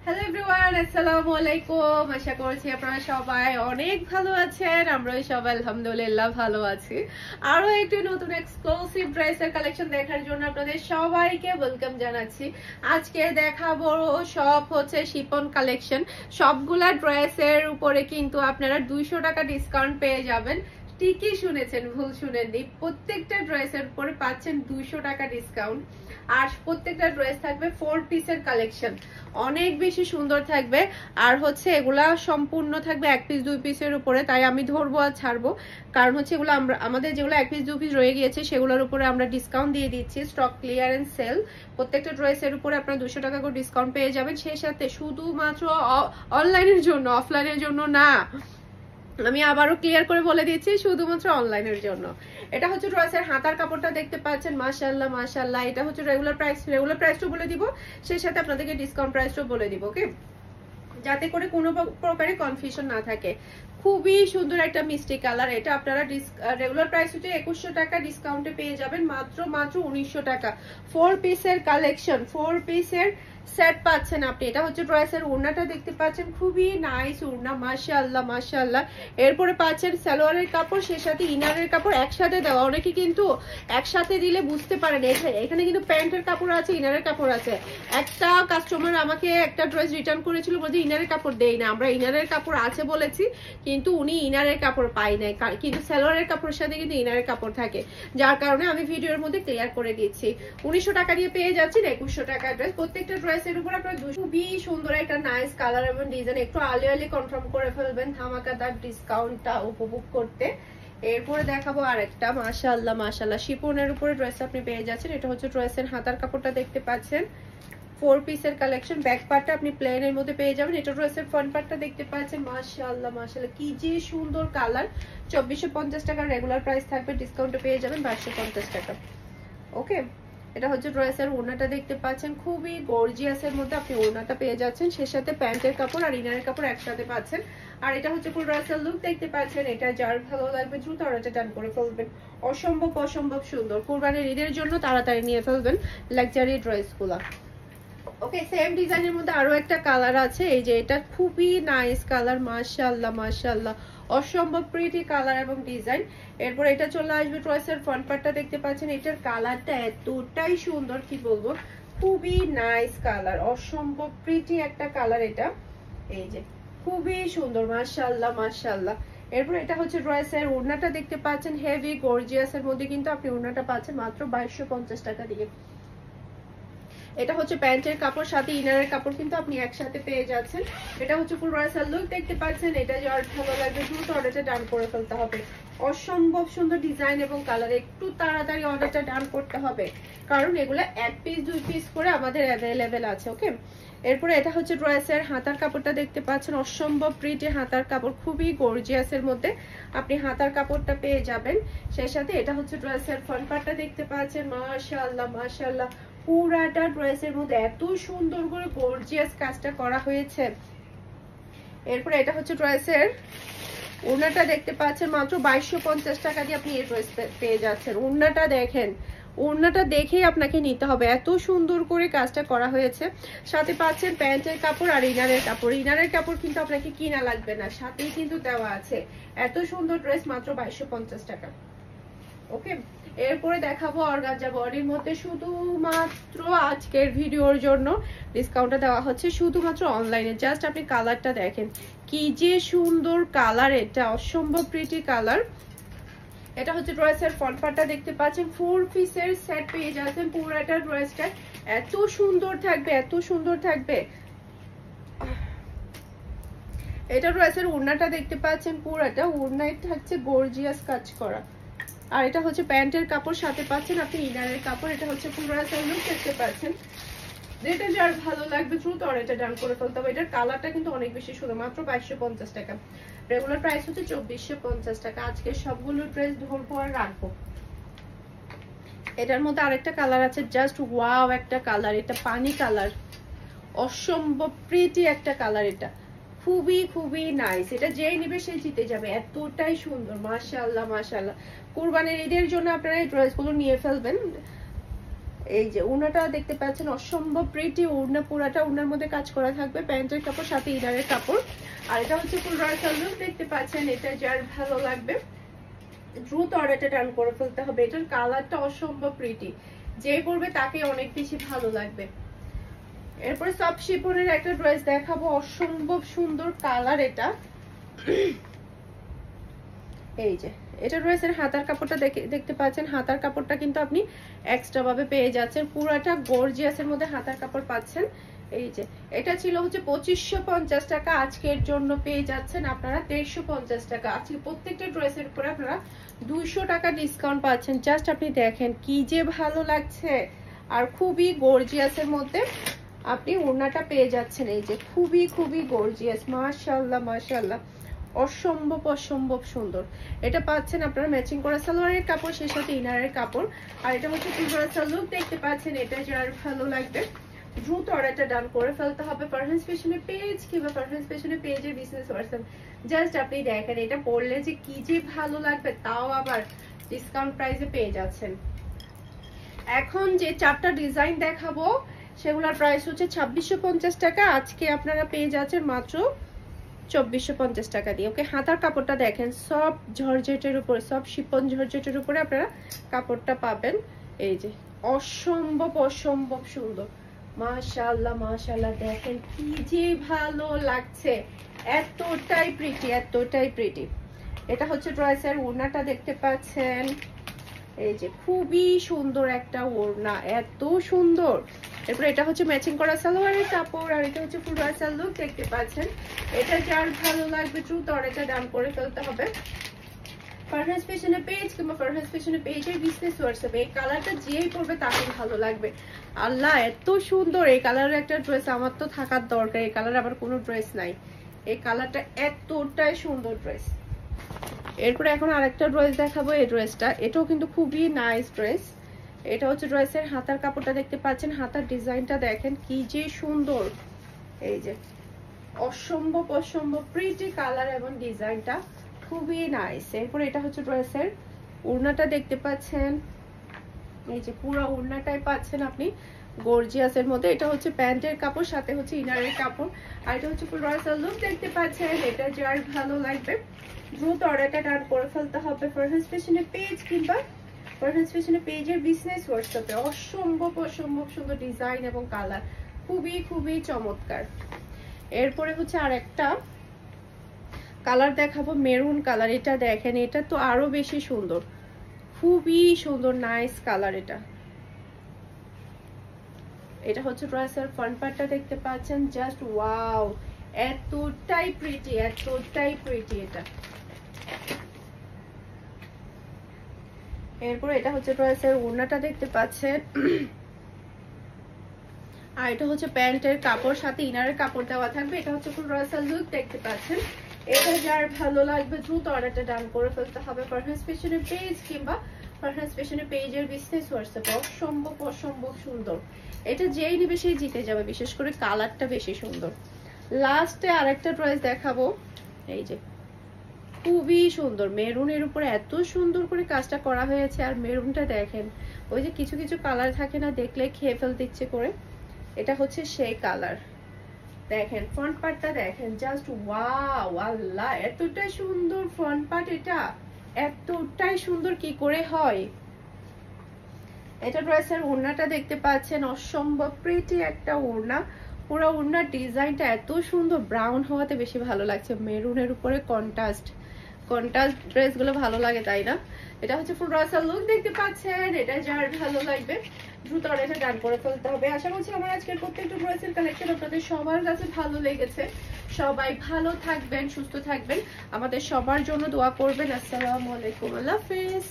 Hello everyone, আসসালামু আলাইকুম। আশা করছি আপনারা সবাই অনেক ভালো আছেন। আমরাও সবাই আলহামদুলিল্লাহ ভালো আছি। আরো একটি নতুন এক্সক্লুসিভ ড্রেসের কালেকশন দেখার জন্য আপনাদের সবাইকে ওয়েলকাম জানাচ্ছি। আজকে দেখাবো সব হচ্ছে শিপন কালেকশন। সবগুলা ড্রেসের উপরে কিন্তু আপনারা 200 টাকা ডিসকাউন্ট পেয়ে যাবেন। ঠিকই শুনেছেন, ভুল শুনেননি। প্রত্যেকটা ড্রেসের উপরে পাচ্ছেন 200 টাকা ডিসকাউন্ট। আর প্রত্যেকটা ড্রেস থাকবে 4 পিসের কালেকশন, অনেক বেশি সুন্দর থাকবে। আর হচ্ছে এগুলা সম্পূর্ণ থাকবে 1 পিস 2 পিসের উপরে, তাই আমি ধরবো আর ছাড়বো। কারণ হচ্ছে এগুলো আমাদের যেগুলো 1 পিস 2 পিস রয়ে গিয়েছে সেগুলোর উপরে আমরা ডিসকাউন্ট দিয়ে দিচ্ছি, স্টক ক্লিয়ারেন্স সেল। প্রত্যেকটা ড্রেসের উপরে আপনারা 200 টাকা করে ডিসকাউন্ট পেয়ে যাবেন। সেই সাথে শুধুমাত্র অনলাইনের জন্য, অফলাইনের জন্য না। আমি আবারও ক্লিয়ার করে বলে দিচ্ছি, শুধুমাত্র অনলাইনের জন্য। এটা হচ্ছে ড্রেসের হাতার কাপড়টা দেখতে পাচ্ছেন, মাশাআল্লাহ মাশাআল্লাহ। এটা হচ্ছে রেগুলার প্রাইসটা বলে দিব, সেই সাথে আপনাদেরকে ডিসকাউন্ট প্রাইসটাও বলে দিব, ওকে, যাতে করে কোনো প্রকারে কনফিউশন না থাকে। খুবই সুন্দর একটা মিষ্টি কালার। এটা আপনারা রেগুলার প্রাইস হচ্ছে 2100 টাকা, ডিসকাউন্টে পেয়ে যাবেন মাত্র 1900 টাকা। 4 পিসের কালেকশন, 4 পিসের সেট পাচ্ছেন আপনি। এটা হচ্ছে ড্রেসের ওড়নাটা দেখতে পাচ্ছেন, খুবই নাইস ওড়না, মাশাআল্লাহ মাশাআল্লাহ। এরপরে পাচ্ছেন সালোয়ারের কাপড়, সেই সাথে ইনারের কাপড় একসাথে দেওয়া। অনেকে কিন্তু একসাথে দিলে বুঝতে পারেন এখানে কিন্তু প্যান্টের কাপড় আছে, ইনারের কাপড় আছে। একটা কাস্টমার আমাকে একটা ড্রেস রিটার্ন করেছিল, বলছে ইনারের কাপড় দেই না। আমরা ইনারের কাপড় আছে বলেছি, কিন্তু উনি ইনারের কাপড় পাই নাই, কিন্তু সালোয়ারের কাপড়ের সাথে কিন্তু ইনারের কাপড় থাকে, যার কারণে আমি ভিডিওর মধ্যে ক্লিয়ার করে দিচ্ছি। 1900 টাকা দিয়ে পেয়ে যাচ্ছেন 2100 টাকা ড্রেস। প্রত্যেকটা ড্রেসের উপর আপনার খুবই সুন্দর একটা নাইস কালার এবং ডিজাইন। একটু আলি কনফার্ম করে ফেলবেন ধামাকাদার ডিসকাউন্টটা উপভোগ করতে। এরপরে দেখাবো আরেকটা, মাশাআল্লাহ মাশাআল্লাহ, শিপনের উপরে ড্রেস আপনি পেয়ে যাচ্ছেন। এটা হচ্ছে ড্রেসের হাতার কাপড়টা দেখতে পাচ্ছেন, 4 পিসের কালেকশন। ব্যাক পার্টটা আপনি প্লেনের মধ্যে পেয়ে যাবেন। এটা ড্রেসের ফ্রন্ট পার্টটা দেখতে পাচ্ছেন, মাশাআল্লাহ মাশাআল্লাহ, কি যে সুন্দর কালার। 2450 টাকা রেগুলার প্রাইস থাকবে, ডিসকাউন্টে পেয়ে যাবেন 2250 টাকা, ওকে। এটা হচ্ছে ড্রেসের ওড়নাটা দেখতে পাচ্ছেন, খুবই গর্জিয়াসের মধ্যে আপনি ওড়নাটা পেয়ে যাচ্ছেন। সেই সাথে প্যান্টের কাপড় আর ইনারের কাপড় একসাথে পাচ্ছেন। আর এটা হচ্ছে ফুল ড্রেসের লুক দেখতে পাচ্ছেন। এটা যার ভালো লাগবে দ্রুত অর্ডারটা ডান করে ফেলবেন। অসম্ভব সুন্দর, কুরবানির ঈদের জন্য তাড়াতাড়ি নিয়ে ফেলবেন লাক্সারি ড্রেসগুলো, ওকে। সেম ডিজাইনের মধ্যে আরো একটা কালার আছে, এই যে এটা খুবই নাইস কালার, মাশাআল্লাহ মাশাআল্লাহ, অসম্ভব প্রিটি কালার এবং ডিজাইন। এরপর এটা চলে আসবে ড্রেসের ফ্রন্ট পার্টটা দেখতে পাচ্ছেন। এটার কালারটা এতটাই সুন্দর, কি বলবো, খুবই নাইস কালার, অসম্ভব প্রিটি একটা কালার। এটা এই যে খুবই সুন্দর, মাশাআল্লাহ মাশাআল্লাহ। এরপর এটা হচ্ছে ড্রেসের ওড়নাটা দেখতে পাচ্ছেন, হেভি গর্জিয়াস এর মধ্যে কিন্তু আপনি ওড়নাটা পাচ্ছেন মাত্র 2250 টাকা দিয়ে। এটা হচ্ছে প্যান্টের কাপড়, সাথে ইনারের কাপড় কিন্তু আপনি একসাথে পেয়ে যাচ্ছেন। এটা হচ্ছে ফুল ড্রেসের লুক দেখতে পাচ্ছেন। এটা যার ভালো লাগবে দ্রুত অর্ডারটা ডান করে ফেলতে হবে। অসম্ভব সুন্দর ডিজাইন এবং কালার, একটু তাড়াতাড়ি অর্ডারটা ডান করতে হবে, কারণ এগুলো 1 পিস 2 পিস করে আমাদের অ্যাভেলেবেল আছে, ওকে। এরপরে এটা হচ্ছে ড্রেসের হাতার কাপড়টা দেখতে পাচ্ছেন, অসম্ভব প্রিটি হাতার কাপড়, খুবই গর্জিয়াসের মধ্যে আপনি হাতার কাপড়টা পেয়ে যাবেন। সেই সাথে এটা হচ্ছে ড্রেসের ফ্রন্ট পার্টটা দেখতে পাচ্ছেন, মাশাআল্লাহ মাশাআল্লাহ, পুরাটা ড্রেসের মধ্যে এত সুন্দর করে গর্জিয়াস কাজটা করা হয়েছে। এরপরে এটা হচ্ছে ড্রেসের ওড়নাটা দেখতে পাচ্ছেন, মাত্র 2250 টাকা দিয়ে আপনি এই ড্রেস পেয়ে যাচ্ছেন। ওড়নাটা দেখেন, ওড়নাটা দেখেই আপনাকে নিতে হবে, এত সুন্দর করে কাজটা করা হয়েছে। সাথে পাচ্ছেন প্যান্টের কাপড় আর ইনারের কাপড়। ইনারের কাপড় কিন্তু আপনাকে কিনা লাগবে না, সাথেই কিন্তু দেওয়া আছে। এত সুন্দর ড্রেস মাত্র 2250 টাকা, ওকে। এরপরে দেখাবো অর্গানজা বডির মধ্যে, শুধুমাত্র আজকের ভিডিওর জন্য ডিসকাউন্টটা দেওয়া হচ্ছে, শুধুমাত্র অনলাইনে। জাস্ট আপনি কালারটা দেখেন, কি যে সুন্দর কালার, এটা অসম্ভব প্রিটি কালার। এটা হচ্ছে ড্রেসের ফ্রন্ট পার্টটা দেখতে পাচ্ছেন, 4 পিসের সেট পেয়ে যাচ্ছেন। পুরোটা ড্রেসটা এত সুন্দর থাকবে, এত সুন্দর থাকবে। এটা ড্রেসের ওড়নাটা দেখতে পাচ্ছেন, পুরোটা ওড়নায় থাকছে গর্জিয়াস কাজ করা। আর এটা হচ্ছে প্যান্টের কাপড়, সাথে পাচ্ছেন আপনি ইনারের কাপড়। এটা হচ্ছে পুরো লুক দেখতে পাচ্ছেন। যেটা যার ভালো লাগবে দ্রুত অর্ডারটা ডান করে ফেলতে হবে। এটার কালারটা কিন্তু অনেক বেশি সুন্দর, মাত্র 2250 টাকা। রেগুলার প্রাইস হচ্ছে 2450 টাকা। আজকে সবগুলো ড্রেস ধরবো আর রাখবো। এটার মধ্যে আরেকটা কালার আছে, জাস্ট ওয়াও একটা কালার, এটা পানি কালার, অসম্ভব প্রিটি একটা কালার। এটা খুবই নাইস, এটা যেই নিবে সে জিতে যাবে, এতটাই সুন্দর, মাশাআল্লাহ মাশাআল্লাহ। কুরবানির ঈদের জন্য আপনারা এই ড্রেসগুলো নিয়ে ফেলবেন। এই যে ওড়নাটা দেখতে পাচ্ছেন অসম্ভব প্রিটি ওড়না, পুরাটা ওড়নার মধ্যে কাজ করা থাকবে, প্যান্টের কাপড় সাথে ইনারের কাপড়। আর এটা হচ্ছে ফুল রয়্যাল লুক দেখতে পাচ্ছেন, এটা যার ভালো লাগবে দ্রুত অর্ডারটা ডান করে ফেলতে হবে। এটার কালারটা অসম্ভব প্রিটি, যে পরবে তাকে অনেক বেশি ভালো লাগবে। এরপর সফট শিফনের একটা ড্রেস দেখাবো, অসম্ভব সুন্দর কালার এটা। এই যে এটা ড্রেসের হাতার কাপড়টা দেখতে পাচ্ছেন, হাতার কাপড়টা কিন্তু আপনি এক্সট্রা ভাবে পেয়ে যাচ্ছেন, পুরাটা গর্জিয়াসের মধ্যে হাতার কাপড় পাচ্ছেন। এই যে এটা ছিল হচ্ছে 2550 টাকা, আজকের জন্য পেয়ে যাচ্ছেন আপনারা 2350 টাকা। আজকে প্রত্যেকটা ড্রেসের উপরে আপনারা 200 টাকা ডিসকাউন্ট পাচ্ছেন। জাস্ট আপনি দেখেন কি যে ভালো লাগছে, আর খুবই গর্জিয়াসের মধ্যে আপনি ওড়নাটা পেয়ে যাচ্ছেন। এই যে খুবই খুবই গর্জিয়াস, মাশাআল্লাহ মাশাআল্লাহ, অসম্ভব অসম্ভব সুন্দর। এটা পাচ্ছেন আপনারা ম্যাচিং করা সালোয়ারের কাপড়, সেই সাথে ইনারের কাপড়। আর এটা হচ্ছে ফুল লুক দেখতে পাচ্ছেন, এটা যার ভালো লাগবে দ্রুত অর্ডারটা ডান করে ফেলতে হবে। ফারহান ফ্যাশনের পেজ কিংবা ফারহান ফ্যাশনের পেজের বিজনেস হোয়াটসঅ্যাপ, জাস্ট আপনি দেখেন এটা পরলে যে কি যে ভালো লাগবে, তাও আবার ডিসকাউন্ট প্রাইসে পেয়ে যাচ্ছেন। এখন যে 4টা ডিজাইন দেখাবো সেগুলোর প্রাইস হচ্ছে 2650 টাকা, আজকে আপনারা পেয়ে যাচ্ছেন মাত্র 2450 টাকা দিয়ে। ওকে, হাতার কাপড়টা দেখেন সব জর্জেটের উপরে, সব শিপন জর্জেটের উপরে আপনারা কাপড়টা পাবেন। এই যে অসম্ভব অসম্ভব সুন্দর, মাশাআল্লাহ মাশাআল্লাহ, দেখেন কি যে ভালো লাগছে, এতটাই প্রিটি এতটাই প্রিটি। এটা হচ্ছে ড্রেসের ওড়নাটা দেখতে পাচ্ছেন, এই যে খুবই সুন্দর একটা ওড়না, এত সুন্দর। এরপর এটা হচ্ছে ম্যাচিং করা সালোয়ারের কাপড়, আর এটা হচ্ছে ফুল রয়্যাল লুক দেখতে পাচ্ছেন। এটা যার ভালো লাগবে দ্রুত অর্ডারটা ডান করে ফেলতে হবে। ফারহান ফ্যাশনের পেজ কিংবা ফারহান ফ্যাশনের পেজের বিজনেস হোয়াটসঅ্যাপে এই কালারটা যেই পরবে তাকে ভালো লাগবে। আল্লাহ এত সুন্দর এই কালারের একটা ড্রেস আমার তো থাকার দরকার, এই কালার আবার কোনো ড্রেস নাই, এই কালারটা এতটাই সুন্দর ড্রেস। এরপরে এখন আরেকটা ড্রেস দেখাবো, এই ড্রেসটা এটাও কিন্তু খুবই নাইস ড্রেস। এটা হচ্ছে ড্রেসের হাতার কাপড়টা দেখতে পাচ্ছেন, হাতার ডিজাইনটা দেখেন কি যে সুন্দর, এই যে অসম্ভব অসম্ভব প্রিটি কালার এবং ডিজাইনটা খুবই নাইস। এরপরে এটা হচ্ছে ড্রেসের ওড়নাটা দেখতে পাচ্ছেন, এই যে পুরো ওড়নাটাই পাচ্ছেন আপনি গর্জিয়াসের মধ্যে। এটা হচ্ছে প্যান্টের কাপড়, সাথে হচ্ছে ইনারের কাপড়। আর এটা হচ্ছে ফুল রয়্যাল লুক দেখতে পাচ্ছেন, এটা যার ভালো লাগবে দ্রুত অর্ডারটা ডান করে ফেলতে হবে। ফারহান ফ্যাশনের পেজ কিংবা ফারহান ফ্যাশনের পেজের বিজনেস হোয়াটসঅ্যাপে অসম্ভব অসম্ভব সুন্দর ডিজাইন এবং কালার, খুবই খুবই চমৎকার। এরপরে হচ্ছে আরেকটা কালার দেখাবো, মেরুন কালার। এটা দেখেন এটা তো আরো বেশি সুন্দর, খুবই সুন্দর নাইস কালার। এটা হচ্ছে ড্রেসের ফ্রন্ট পার্টটা দেখতে পাচ্ছেন, জাস্ট ওয়াও, এতটাই প্রিটি এতটাই প্রিটি এটা। এরপর এটা হচ্ছে ড্রেসের ওড়নাটা দেখতে পাচ্ছেন, আর এটা হচ্ছে প্যান্টের কাপড়, সাথে ইনারের কাপড় দেওয়া থাকবে। এটা হচ্ছে ফুল রয়্যাল লুক দেখতে পাচ্ছেন। এটা যার ভালো লাগবে দ্রুত অর্ডারটা ডান করে ফেলতে হবে। ফারহান ফ্যাশনের পেজ কিংবা ফারহান ফ্যাশনের পেজের বিজনেস হোয়াটসঅ্যাপে অসম্ভব অসম্ভব সুন্দর। এটা যেই নিবে সেই জিতে যাবে, বিশেষ করে কালারটা বেশি সুন্দর। লাস্টে আরেকটা ড্রেস দেখাবো, এই যে খুবই সুন্দর, মেরুনের উপরে এত সুন্দর করে কাজটা করা হয়েছে। আর মেরুনটা দেখেন, ওই যে কিছু কিছু কালার থাকে না দেখলে খেয়ে ফেলতে ইচ্ছে করে, এটা হচ্ছে সেই কালার। দেখেন ফ্রন্ট পার্টটা দেখেন, জাস্ট ওয়াও, আল্লাহ এতটাই সুন্দর ফ্রন্ট পার্ট, এটা এতটাই সুন্দর কি করে হয়। এটা ড্রেসের ওড়নাটা দেখতে পাচ্ছেন, অসম্ভব প্রিটি একটা ওড়না, পুরো ওড়নার ডিজাইনটা এত সুন্দর, ব্রাউন হওয়াতে বেশি ভালো লাগছে, মেরুনের উপরে কন্ট্রাস্ট ড্রেসগুলো ভালো লাগে তাই না। এটা হচ্ছে ফুল রয়্যাল লুক দেখতে পাচ্ছেন, এটা যার ভালো লাগবে দ্রুত অর্ডারটা ডান করে ফেলতে হবে। আশা করছি আমার আজকের প্রত্যেকটা ড্রেসের কালেকশন আপনাদের সবার কাছে ভালো লেগেছে। সবাই ভালো থাকবেন, সুস্থ থাকবেন, আমাদের সবার জন্য দোয়া করবেন। আসসালামু আলাইকুম, আল্লাহ হাফেজ।